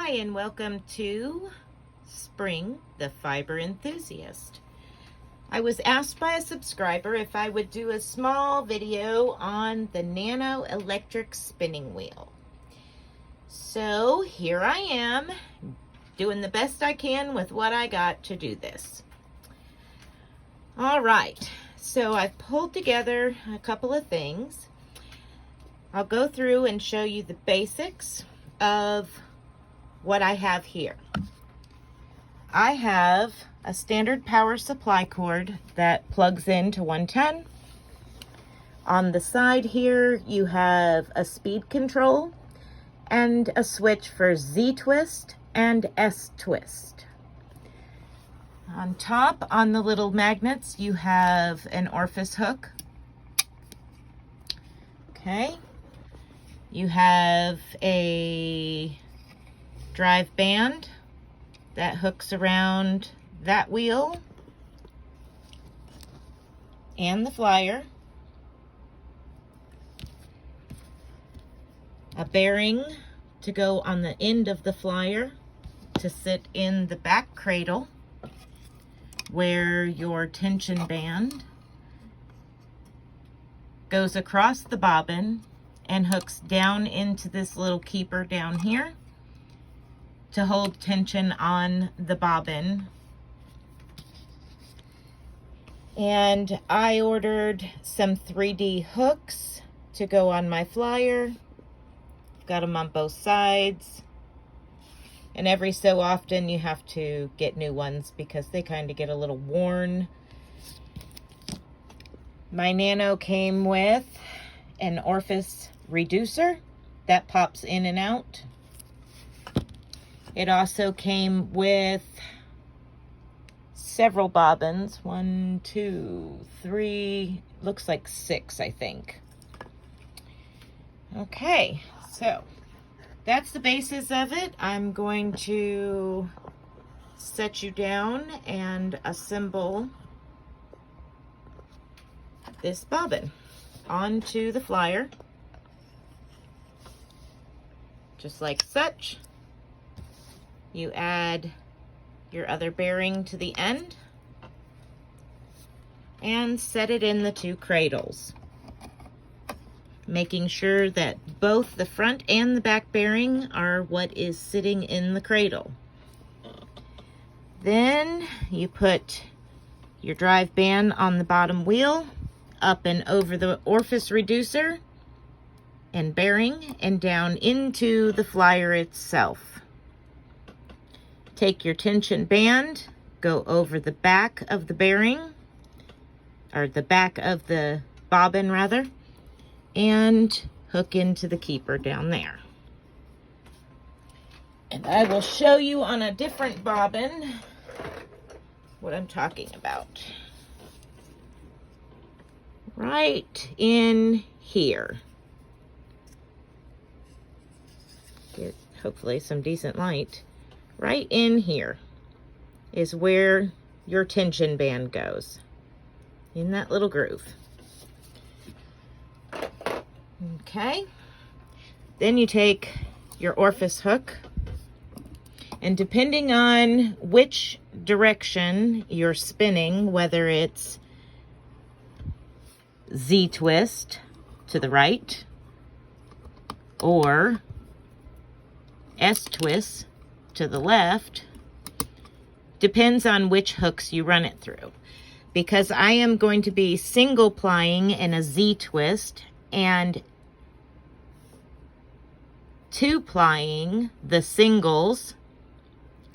Hi, and welcome to Spring, the Fiber Enthusiast. I was asked by a subscriber if I would do a small video on the Nano electric spinning wheel. So here I am, doing the best I can with what I got to do this. All right, so I've pulled together a couple of things. I'll go through and show you the basics of what I have here. I have a standard power supply cord that plugs into 110. On the side here, you have a speed control and a switch for Z twist and S twist. On top, on the little magnets, you have an orifice hook. Okay. You have a drive band that hooks around that wheel and the flyer. A bearing to go on the end of the flyer to sit in the back cradle where your tension band goes across the bobbin and hooks down into this little keeper down here to hold tension on the bobbin. And I ordered some 3D hooks to go on my flyer. Got them on both sides. And every so often you have to get new ones because they kind of get a little worn. My Nano came with an Orifice Reducer that pops in and out. It also came with several bobbins. 1, 2, 3, looks like 6, I think. Okay, so that's the basis of it. I'm going to set you down and assemble this bobbin onto the flyer, just like such. You add your other bearing to the end and set it in the two cradles, making sure that both the front and the back bearing are what is sitting in the cradle. Then you put your drive band on the bottom wheel, up and over the Orifice Reducer and bearing, and down into the flyer itself. Take your tension band, go over the back of the bearing, or the back of the bobbin rather, and hook into the keeper down there. And I will show you on a different bobbin what I'm talking about. Right in here. Get hopefully some decent light. Right in here is where your tension band goes, in that little groove. Okay, then you take your orifice hook, and depending on which direction you're spinning, whether it's Z twist to the right or S twist to the left, depends on which hooks you run it through. Because I am going to be single plying in a Z twist and two plying the singles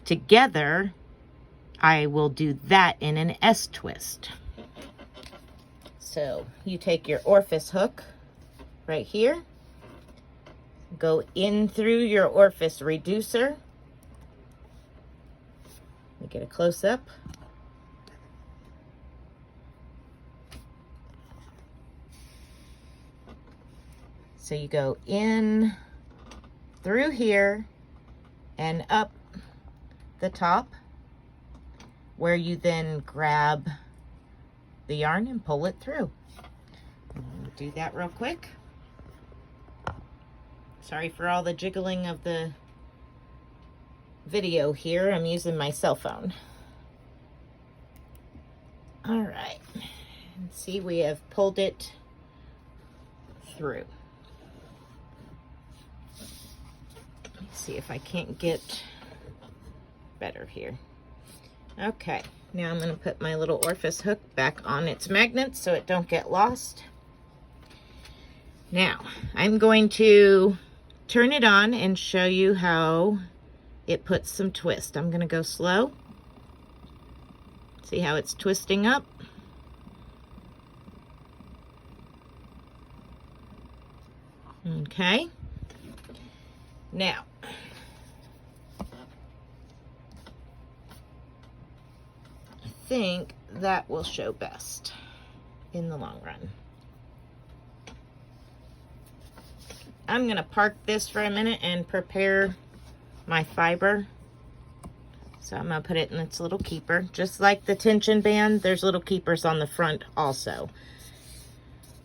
together, I will do that in an S twist. So you take your orifice hook right here, go in through your Orifice Reducer. Let me get a close-up. So you go in through here and up the top, where you then grab the yarn and pull it through. We'll do that real quick. Sorry for all the jiggling of the video here. I'm using my cell phone. All right, and see, we have pulled it through. Let me see if I can't get better here. Okay, now I'm going to put my little Orifice hook back on its magnet so it don't get lost. Now, I'm going to turn it on and show you how it puts some twist. I'm going to go slow. See how it's twisting up? Okay. Now, I think that will show best in the long run. I'm going to park this for a minute and prepare my fiber. So I'm going to put it in its little keeper. Just like the tension band, there's little keepers on the front also.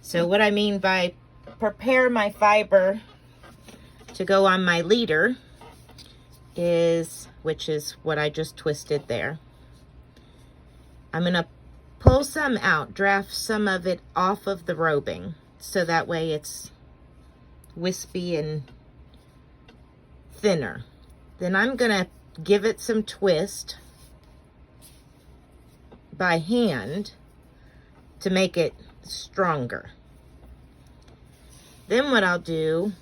So what I mean by prepare my fiber to go on my leader is, which is what I just twisted there. I'm going to pull some out, draft some of it off of the robing, so that way it's wispy and thinner. Then I'm going to give it some twist by hand to make it stronger. Then what I'll do,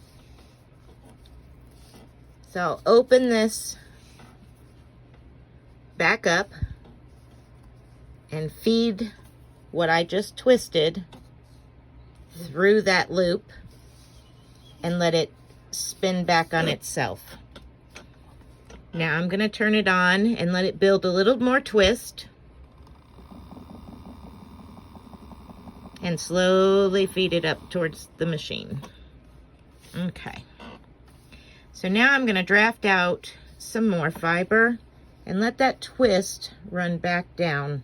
so I'll open this back up and feed what I just twisted through that loop and let it spin back on itself. Now I'm going to turn it on and let it build a little more twist and slowly feed it up towards the machine. Okay. So now I'm going to draft out some more fiber and let that twist run back down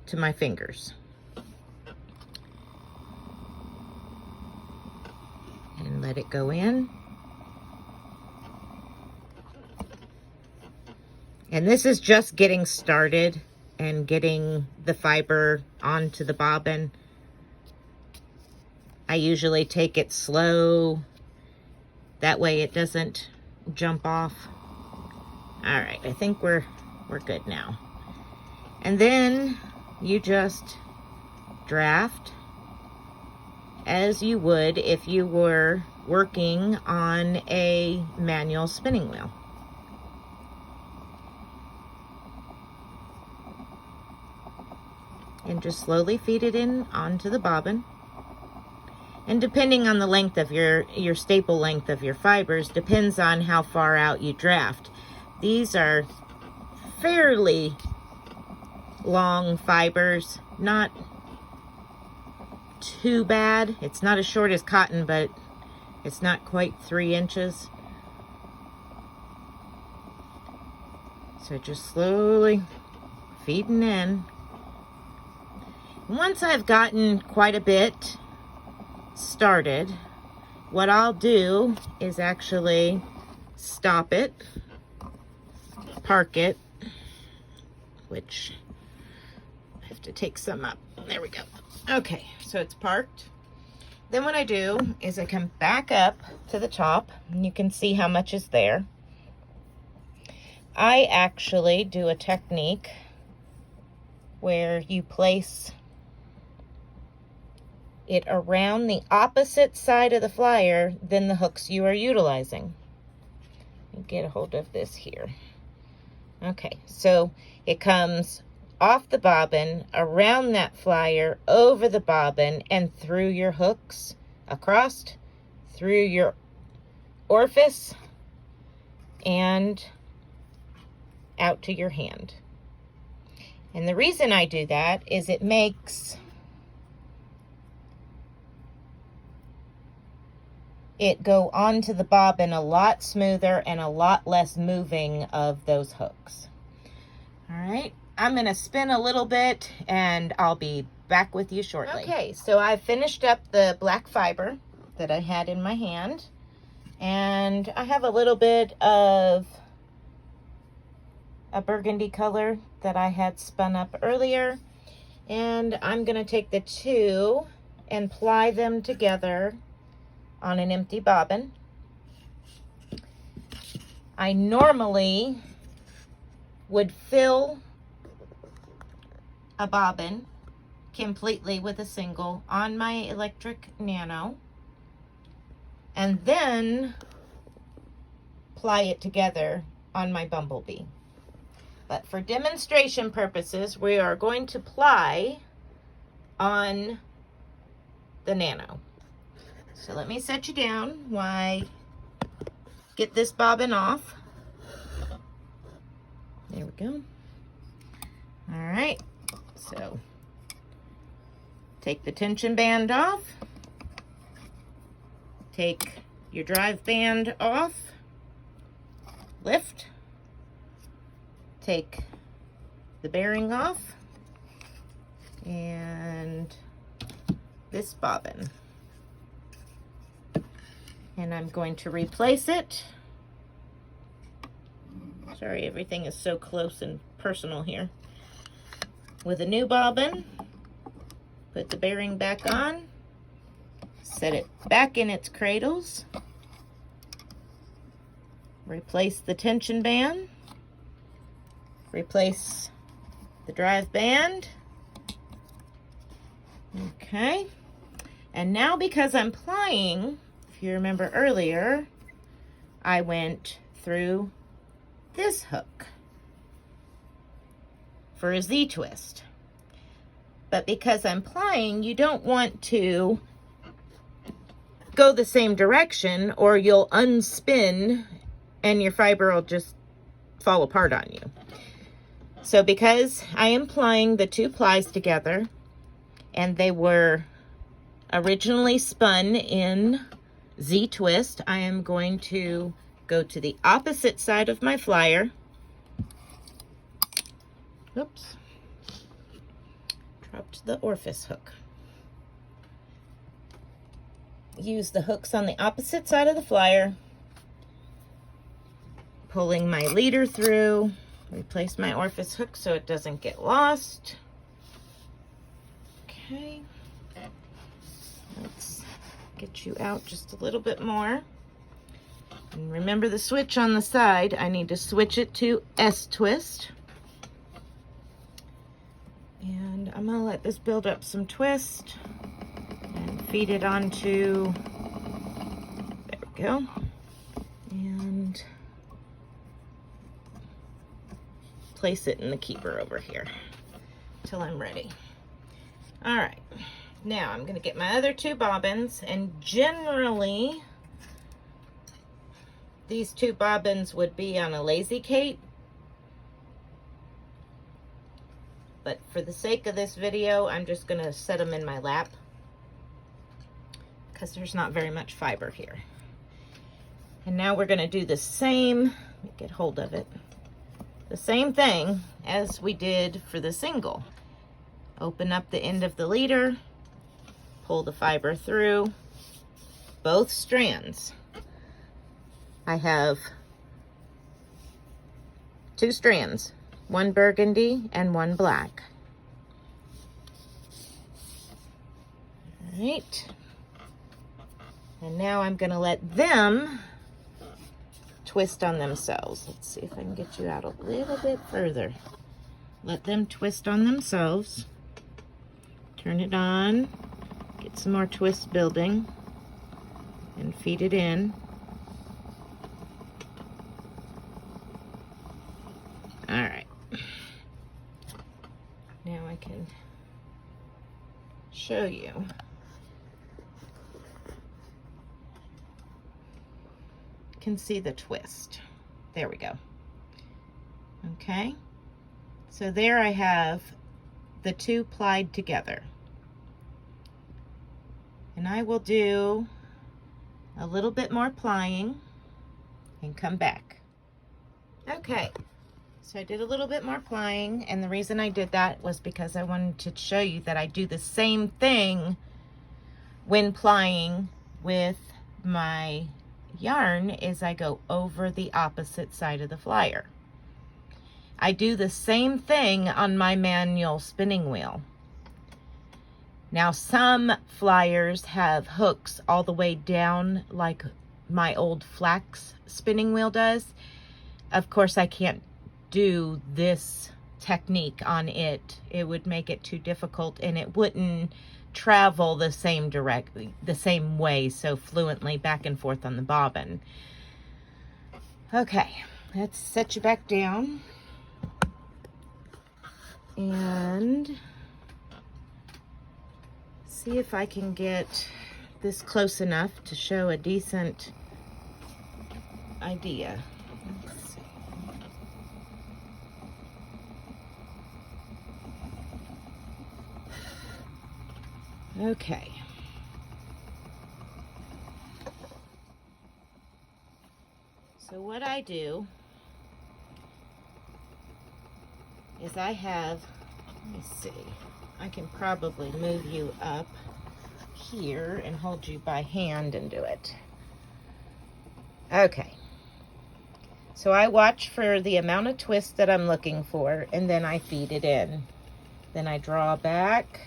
to my fingers. And let it go in. And this is just getting started and getting the fiber onto the bobbin. I usually take it slow. That way it doesn't jump off. All right, I think we're good now. And then you just draft as you would if you were working on a manual spinning wheel. And just slowly feed it in onto the bobbin. And depending on the length of your staple length of your fibers, depends on how far out you draft. These are fairly long fibers, not too bad. It's not as short as cotton, but it's not quite 3 inches. So just slowly feeding in. Once I've gotten quite a bit started, what I'll do is actually stop it, park it, which I have to take some up. There we go. Okay, so it's parked. Then what I do is I come back up to the top, and you can see how much is there. I actually do a technique where you place it around the opposite side of the flyer than the hooks you are utilizing. Get a hold of this here. Okay, so it comes off the bobbin, around that flyer, over the bobbin, and through your hooks, across, through your orifice, and out to your hand. And the reason I do that is it makes it go onto the bobbin a lot smoother and a lot less moving of those hooks. All right, I'm going to spin a little bit and I'll be back with you shortly. Okay, so I finished up the black fiber that I had in my hand, And I have a little bit of a burgundy color that I had spun up earlier. And I'm going to take the two and ply them together on an empty bobbin. I normally would fill a bobbin completely with a single on my electric Nano and then ply it together on my Bumblebee. But for demonstration purposes, we are going to ply on the Nano. So let me set you down while I get this bobbin off. There we go. All right, so take the tension band off. Take your drive band off. Lift. Take the bearing off. And this bobbin. And I'm going to replace it. Sorry, everything is so close and personal here. With a new bobbin, put the bearing back on, set it back in its cradles, replace the tension band, replace the drive band. Okay, and now because I'm plying, if you remember earlier, I went through this hook for a Z-twist. But because I'm plying, you don't want to go the same direction or you'll unspin and your fiber will just fall apart on you. So because I am plying the two plies together and they were originally spun in Z-twist, I am going to go to the opposite side of my flyer. Oops. Dropped the Orifice hook. Use the hooks on the opposite side of the flyer. Pulling my leader through. Replace my Orifice hook so it doesn't get lost. Okay. Let's get you out just a little bit more. And remember the switch on the side, I need to switch it to S-twist. And I'm gonna let this build up some twist and feed it onto, there we go. And place it in the keeper over here till I'm ready. All right, now I'm gonna get my other two bobbins, and generally, these two bobbins would be on a lazy Kate, but for the sake of this video, I'm just gonna set them in my lap because there's not very much fiber here. And now we're gonna do the same, let me get hold of it, the same thing as we did for the single. Open up the end of the leader, pull the fiber through both strands. I have two strands, one burgundy and one black. All right. And now I'm going to let them twist on themselves. Let's see if I can get you out a little bit further. Let them twist on themselves. Turn it on. Get some more twist building. And feed it in. All right. Now I can show you. You can see the twist. There we go. Okay. So there I have the two plied together. And I will do a little bit more plying and come back. Okay. So I did a little bit more plying, and the reason I did that was because I wanted to show you that I do the same thing when plying with my yarn is I go over the opposite side of the flyer. I do the same thing on my manual spinning wheel. Now some flyers have hooks all the way down like my old flax spinning wheel does. Of course, I can't do this technique on it. It would make it too difficult, and it wouldn't travel the same way so fluently back and forth on the bobbin. Okay, let's set you back down and see if I can get this close enough to show a decent idea. Let's see. Okay. So what I do is I have, let me see, I can probably move you up here and hold you by hand and do it. Okay. So I watch for the amount of twist that I'm looking for, and then I feed it in. Then I draw back.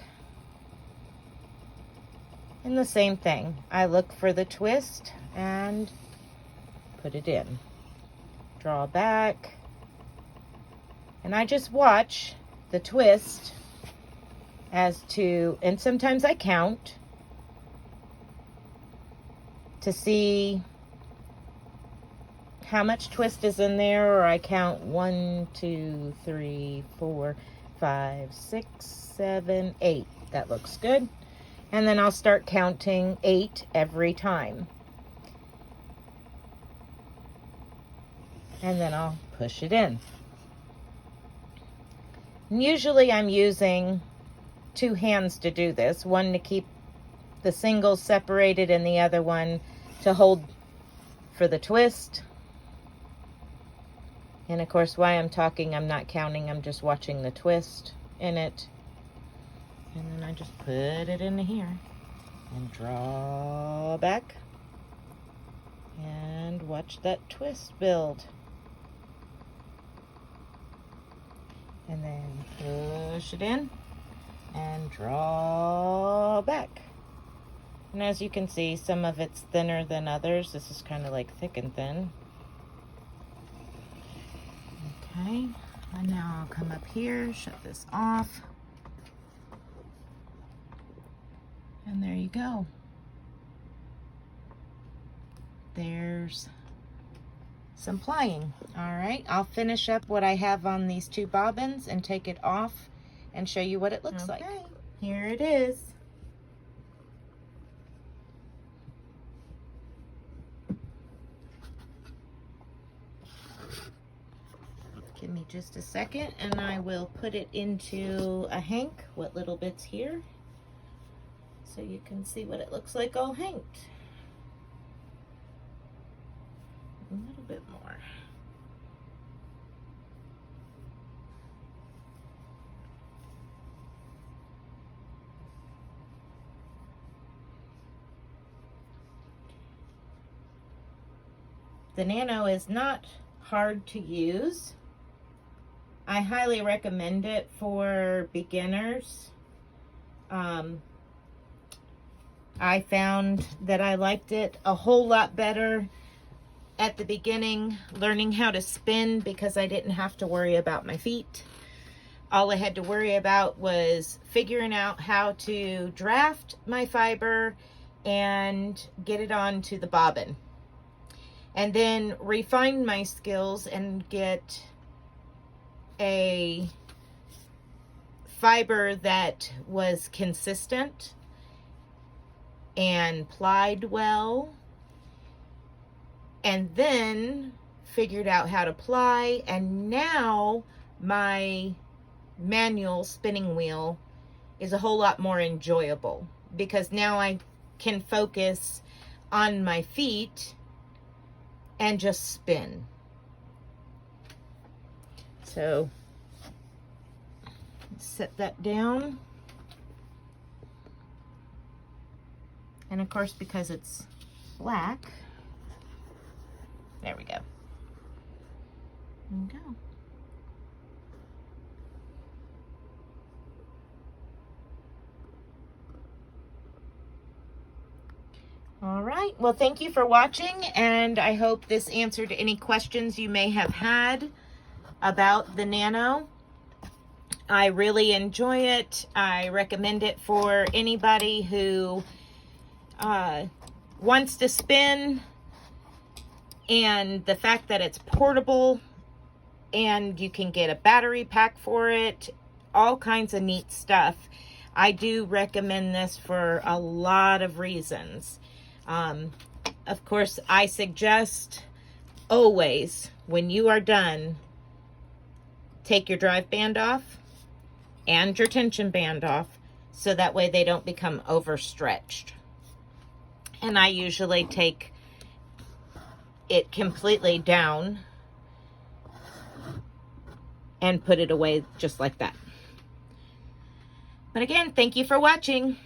And the same thing. I look for the twist and put it in. Draw back. And I just watch the twist as to, and sometimes I count to see how much twist is in there, or I count 1, 2, 3, 4, 5, 6, 7, 8. That looks good. And then I'll start counting 8 every time. And then I'll push it in. And usually I'm using 2 hands to do this. One to keep the singles separated and the other one to hold for the twist. And of course, while I'm talking, I'm not counting. I'm just watching the twist in it. And then I just put it in here and draw back and watch that twist build. And then push it in and draw back. And as you can see, some of it's thinner than others. This is kind of like thick and thin. Okay, and now I'll come up here, shut this off. And there you go. There's some plying. All right, I'll finish up what I have on these 2 bobbins and take it off and show you what it looks like. Here it is. Give me just a second and I will put it into a hank, what little bits here, so you can see what it looks like all hanked. A little bit more. The Nano is not hard to use. I highly recommend it for beginners. I found that I liked it a whole lot better at the beginning, learning how to spin, because I didn't have to worry about my feet. All I had to worry about was figuring out how to draft my fiber and get it onto the bobbin. And then refine my skills and get a fiber that was consistent and plied well, and then figured out how to ply. And now my manual spinning wheel is a whole lot more enjoyable, because now I can focus on my feet and just spin. So set that down. And of course, because it's black, There we go. There we go. All right, well, thank you for watching, and I hope this answered any questions you may have had about the Nano. I really enjoy it. I recommend it for anybody who wants to spin, and the fact that it's portable and you can get a battery pack for it, all kinds of neat stuff. I do recommend this for a lot of reasons. Of course, I suggest always, when you are done, take your drive band off and your tension band off, so that way they don't become overstretched. And I usually take it completely down and put it away just like that. But again, thank you for watching.